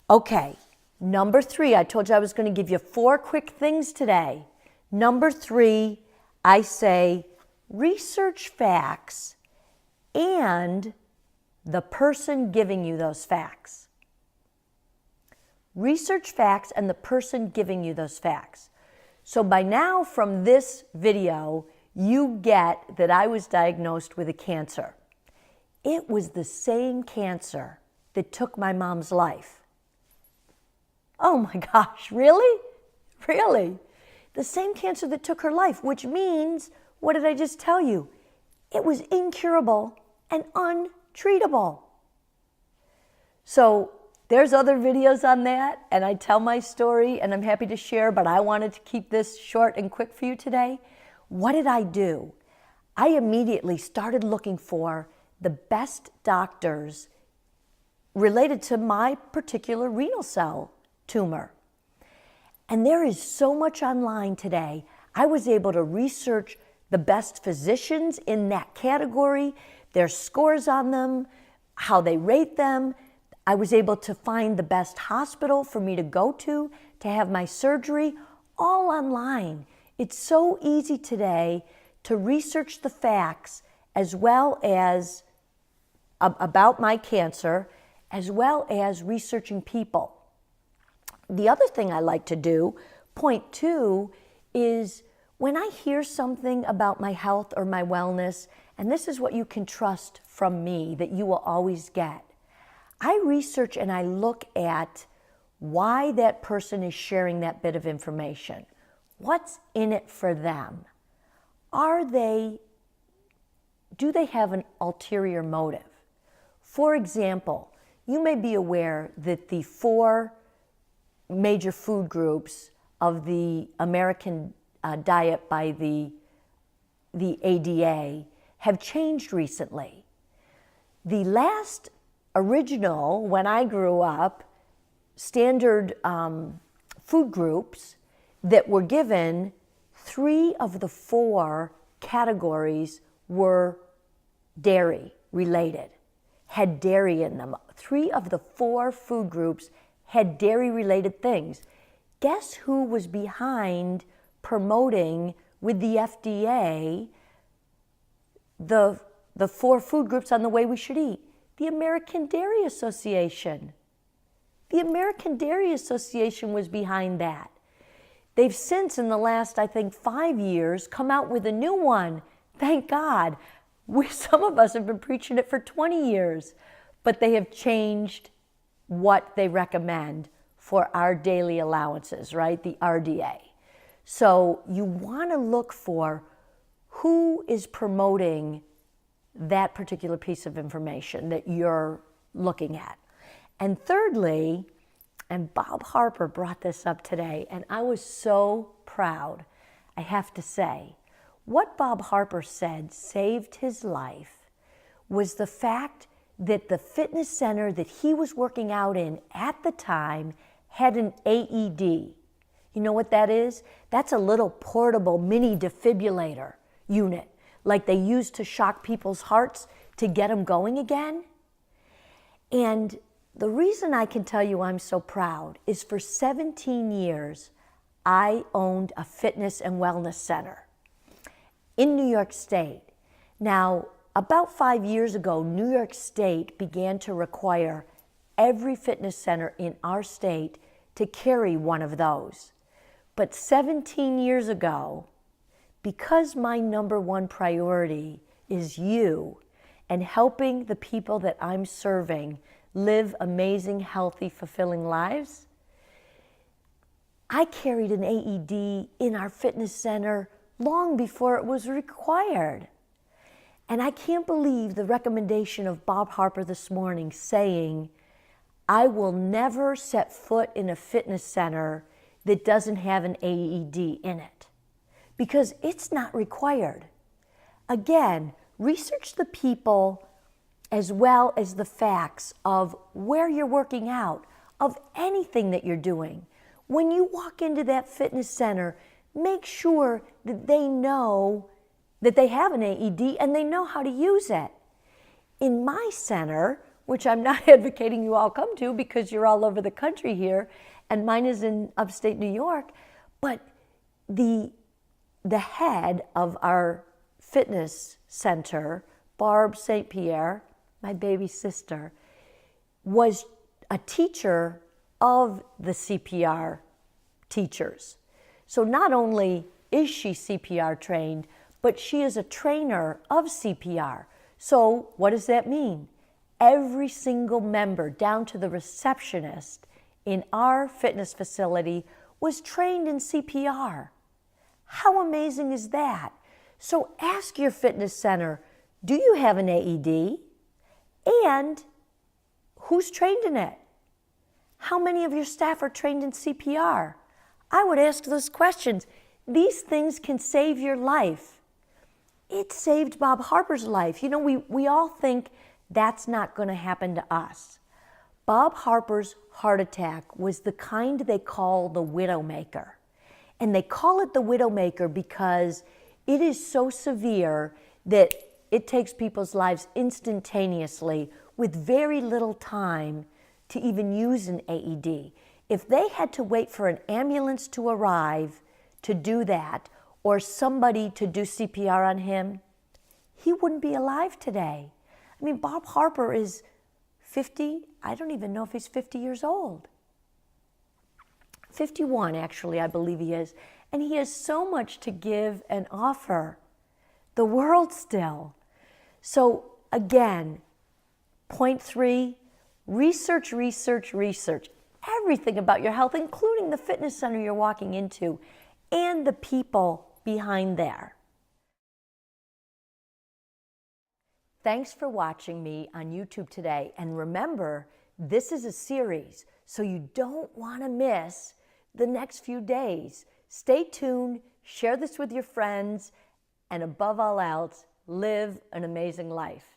Okay, number 3, I told you I was going to give you 4 quick things today. Number 3, I say research facts and the person giving you those facts. Research facts and the person giving you those facts. So by now from this video, you get that I was diagnosed with a cancer. It was the same cancer that took my mom's life. Oh my gosh, really? Really? The same cancer that took her life, which means, what did I just tell you? It was incurable and untreatable. So there's other videos on that, and I tell my story, and I'm happy to share, but I wanted to keep this short and quick for you today. What did I do? I immediately started looking for the best doctors related to my particular renal cell tumor. And there is so much online today. I was able to research the best physicians in that category, their scores on them, how they rate them. I was able to find the best hospital for me to go to have my surgery, all online. It's so easy today to research the facts as well as about my cancer, as well as researching people. The other thing I like to do, point 2, is when I hear something about my health or my wellness, and this is what you can trust from me that you will always get, I research and I look at why that person is sharing that bit of information. What's in it for them? Do they have an ulterior motive? For example, you may be aware that the 4 major food groups of the American diet by the ADA have changed recently. The last original, when I grew up, standard food groups that were given, 3 of the 4 categories were dairy related, had dairy in them. 3 of the 4 food groups had dairy-related things. Guess who was behind promoting with the FDA the 4 food groups on the way we should eat? The American Dairy Association. The American Dairy Association was behind that. They've since, in the last, I think, 5 years, come out with a new one. Thank God. Some of us have been preaching it for 20 years, but they have changed what they recommend for our daily allowances, right? The RDA. So you want to look for who is promoting that particular piece of information that you're looking at. And thirdly, and Bob Harper brought this up today, and I was so proud, I have to say. What Bob Harper said saved his life was the fact that the fitness center that he was working out in at the time had an AED. You know what that is? That's a little portable mini defibrillator unit, like they use to shock people's hearts to get them going again. And the reason I can tell you I'm so proud is for 17 years, I owned a fitness and wellness center in New York State. Now, about 5 years ago, New York State began to require every fitness center in our state to carry one of those. But 17 years ago, because my number 1 priority is you and helping the people that I'm serving live amazing, healthy, fulfilling lives, I carried an AED in our fitness center long before it was required. And I can't believe the recommendation of Bob Harper this morning saying, I will never set foot in a fitness center that doesn't have an AED in it, because it's not required. Again, research the people as well as the facts of where you're working out, of anything that you're doing. When you walk into that fitness center, make sure that they know that they have an AED and they know how to use it. In my center, which I'm not advocating you all come to because you're all over the country here, and mine is in upstate New York, but the head of our fitness center, Barb St. Pierre, my baby sister, was a teacher of the CPR teachers. So not only is she CPR trained, but she is a trainer of CPR. So what does that mean? Every single member, down to the receptionist in our fitness facility, was trained in CPR. How amazing is that? So ask your fitness center, do you have an AED? And who's trained in it? How many of your staff are trained in CPR? I would ask those questions. These things can save your life. It saved Bob Harper's life. You know, we all think that's not going to happen to us. Bob Harper's heart attack was the kind they call the widowmaker. And they call it the widowmaker because it is so severe that it takes people's lives instantaneously with very little time to even use an AED. If they had to wait for an ambulance to arrive to do that, or somebody to do CPR on him, he wouldn't be alive today. I mean, Bob Harper is 50, I don't even know if he's 50 years old. 51, actually, I believe he is. And he has so much to give and offer the world still. So again, point 3, research, research, research. Everything about your health, including the fitness center you're walking into and the people behind there. Thanks for watching me on YouTube today. And remember, this is a series, so you don't want to miss the next few days. Stay tuned, share this with your friends, and above all else, live an amazing life.